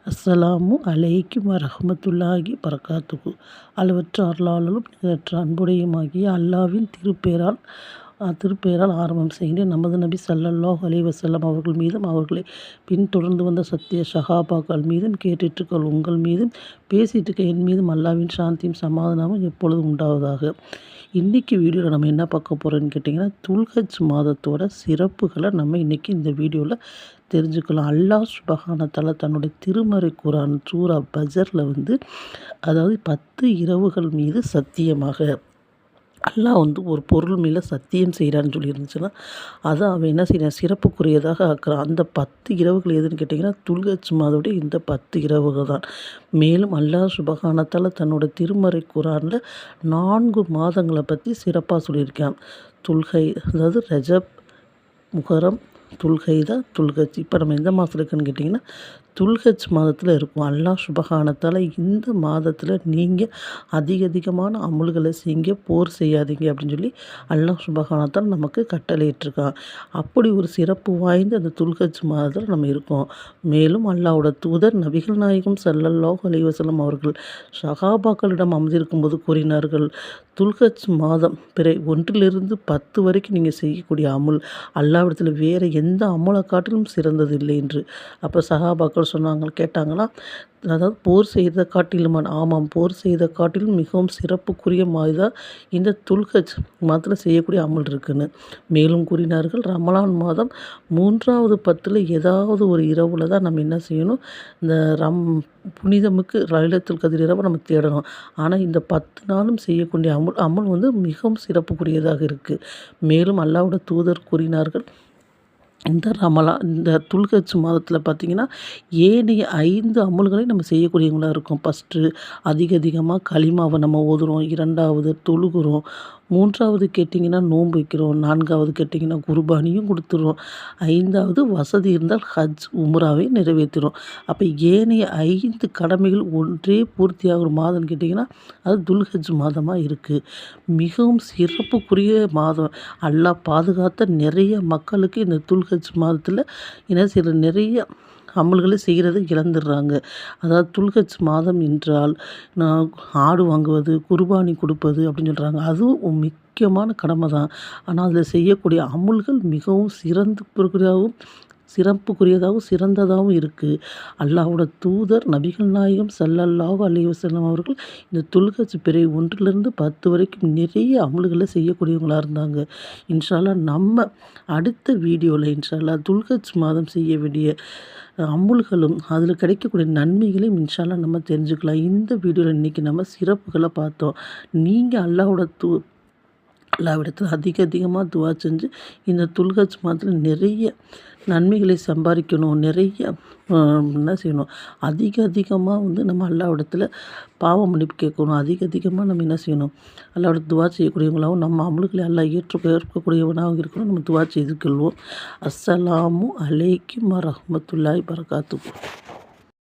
அஸ்ஸலாமு அலைக்கும் வரஹ்மத்துல்லாஹி பரகாத்துஹு. அளவற்ற அருளாளரும் நிகரற்ற அன்புடையுமாகிய அல்லாஹ்வின் திருப்பெயரால் ஆரம்பம் செய்கின்றேன். நமது நபி ஸல்லல்லாஹு அலைஹி வஸல்லம் அவர்கள் மீதும் அவர்களை பின்தொடர்ந்து வந்த சத்திய ஸஹாபாக்கள் மீதும் கேட்டிருக்க உங்கள் மீதும் பேசிட்டு இருக்க என் மீதும் அல்லாஹ்வின் சாந்தியும் சமாதானமும் எப்பொழுதும் உண்டாவதாக. இன்றைக்கி வீடியோவில் நம்ம என்ன பார்க்க போகிறோன்னு கேட்டிங்கன்னா, துல்ஹஜ் மாதத்தோட சிறப்புகளை நம்ம இன்றைக்கி இந்த வீடியோவில் தெரிஞ்சுக்கலாம். அல்லாஹ் சுப்ஹானஹு வ தஆலா தன்னுடைய திருமறை குர்ஆன் சூரா பஜரில் அதாவது 10 இரவுகள் மீது சத்தியமாக அல்லாஹ் ஒரு பொருள் மேலே சத்தியம் செய்கிறான்னு சொல்லியிருந்துச்சுன்னா, அதை அவன் என்ன செய்கிறான், சிறப்புக்குரியதாக ஆக்குறான். அந்த 10 இரவுகள் எதுன்னு கேட்டிங்கன்னா, துல்ஹஜ் மாதோடைய இந்த 10 இரவுகள் தான். மேலும் அல்லாஹ் சுப்ஹானஹு வ தஆலா தன்னோட திருமறை குர்ஆனில் 4 மாதங்களை பற்றி சிறப்பாக சொல்லியிருக்கான். அதாவது ரஜப், முஹர்ரம், துல்ஹைதா, துல்ஹஜ். இப்போ நம்ம எந்த மாதத்தில் இருக்குன்னு கேட்டிங்கன்னா, துல்ஹஜ் மாதத்தில் இருக்கும். அல்லாஹ் சுப்ஹானஹு வ தஆலா இந்த மாதத்தில் நீங்கள் அதிகமான அமல்களை செய்யுங்க, போர் செய்யாதீங்க அப்படின்னு சொல்லி அல்லாஹ் சுப்ஹானஹு வ தஆலா நமக்கு கட்டளையிட்டிருக்கான். அப்படி ஒரு சிறப்பு வாய்ந்த அந்த துல்ஹஜ் மாதத்தில் நம்ம இருக்கோம். மேலும் அல்லாஹ்வோட தூதர் நபிகள் நாயகம் ஸல்லல்லாஹு அலைஹி வஸல்லம் அவர்கள் ஸஹாபாக்களிடம் அமர்ந்திருக்கும்போது கூறினார்கள், துல்ஹஜ் மாதம் பிறை 1 - 10 வரைக்கும் நீங்கள் செய்யக்கூடிய அமல் அல்லாஹ்விடத்தில் வேறு எந்த அமலை காட்டிலும் சிறந்தது இல்லை என்று. அப்போ சஹாபாக்கள் கேட்டாங்கன்னா, அதாவது போர் செய்த காட்டிலும், ஆமாம், போர் செய்த காட்டிலும் மிகவும் சிறப்புக்குரிய மாதிரி தான் இந்த துல்ஹஜ் மாதத்தில் செய்யக்கூடிய அமல் இருக்குன்னு. மேலும் கூறினார்கள், ரமலான் மாதம் 3வது 10 ஏதாவது ஒரு இரவில் தான் நம்ம என்ன செய்யணும், இந்த புனிதமுக்கு லைலத்துல் கத்ர் இரவை நம்ம தேடணும். ஆனால் இந்த 10 நாளும் செய்யக்கூடிய அமல் மிகவும் சிறப்புக்குரியதாக இருக்குது. மேலும் அல்லாஹ்வோட தூதர் கூறினார்கள், இந்த துல்ஹஜ் மாதத்தில் பார்த்திங்கன்னா, ஏனைய 5 அமல்களையும் நம்ம செய்யக்கூடியவங்களாக இருக்கும். ஃபஸ்ட்டு அதிகமாக கலிமாவை நம்ம ஓதுகிறோம். 2வது தொழுகிறோம். 3வது கேட்டிங்கன்னா நோன்பு வைக்கிறோம். 4வது கேட்டிங்கன்னா குர்பானியும் கொடுத்துறோம். 5வது வசதி இருந்தால் ஹஜ் உம்ராவை நிறைவேற்றுறோம். அப்போ ஏனைய 5 கடமைகள் ஒன்றே பூர்த்தியாகிற மாதம்னு கேட்டிங்கன்னா, அது துல்ஹஜ் மாதமாக இருக்குது. மிகவும் சிறப்புக்குரிய மாதம். அல்லாஹ் பாதுகாத்த நிறைய மக்களுக்கு இந்த துல்ஹஜ் மாதத்தில் என்ன செய்யறது, நிறைய அமல்களை செய்கிறத இழந்துடுறாங்க. அதாவது துல்ஹஜ் மாதம் என்றால் ஆடு வாங்குவது, குர்பானி கொடுப்பது அப்படின்னு சொல்கிறாங்க. அதுவும் முக்கியமான கடமை தான். ஆனால் அதில் செய்யக்கூடிய அமல்கள் மிகவும் சிறப்புக்குரியதாகவும் சிறந்ததாகவும் இருக்குது. அல்லாஹ்வோட தூதர் நபிகள் நாயகம் ஸல்லல்லாஹு அலைஹி வஸல்லம் அவர்கள் இந்த துல்ஹஜ் பிறை 1 - 10 வரைக்கும் நிறைய அமல்களை செய்யக்கூடியவங்களாக இருந்தாங்க. இன்ஷா அல்லாஹ் நம்ம அடுத்த வீடியோவில் இன்ஷா அல்லாஹ் துல்ஹஜ் மாதம் செய்ய வேண்டிய அமல்களும் அதில் கிடைக்கக்கூடிய நன்மைகளையும் இன்ஷா அல்லாஹ் நம்ம தெரிஞ்சுக்கலாம். இந்த வீடியோவில் இன்றைக்கி நம்ம சிறப்புகளை பார்த்தோம். நீங்கள் அல்லாஹ்விடத்தில் அதிகமாக துவா செஞ்சு இந்த துல்ஹஜ் மாதத்தில் நிறைய நன்மைகளை சம்பாதிக்கணும். நிறைய என்ன செய்யணும், அதிகமாக நம்ம அல்லாஹ்விடத்தில் பாவ மன்னிப்பு கேட்கணும். அதிகமாக நம்ம என்ன செய்யணும், அல்லாஹ்வோட துவா செய்யக்கூடியவங்களாகவும் நம்ம அமல்களை அல்லாஹ் ஏற்கக்கூடியவனாகவும் இருக்கணும். நம்ம துவா செய்து கொள்வோம். அஸ்ஸலாமு அலைக்கும் வரஹ்மத்துல்லாஹி பரகாத்துஹு.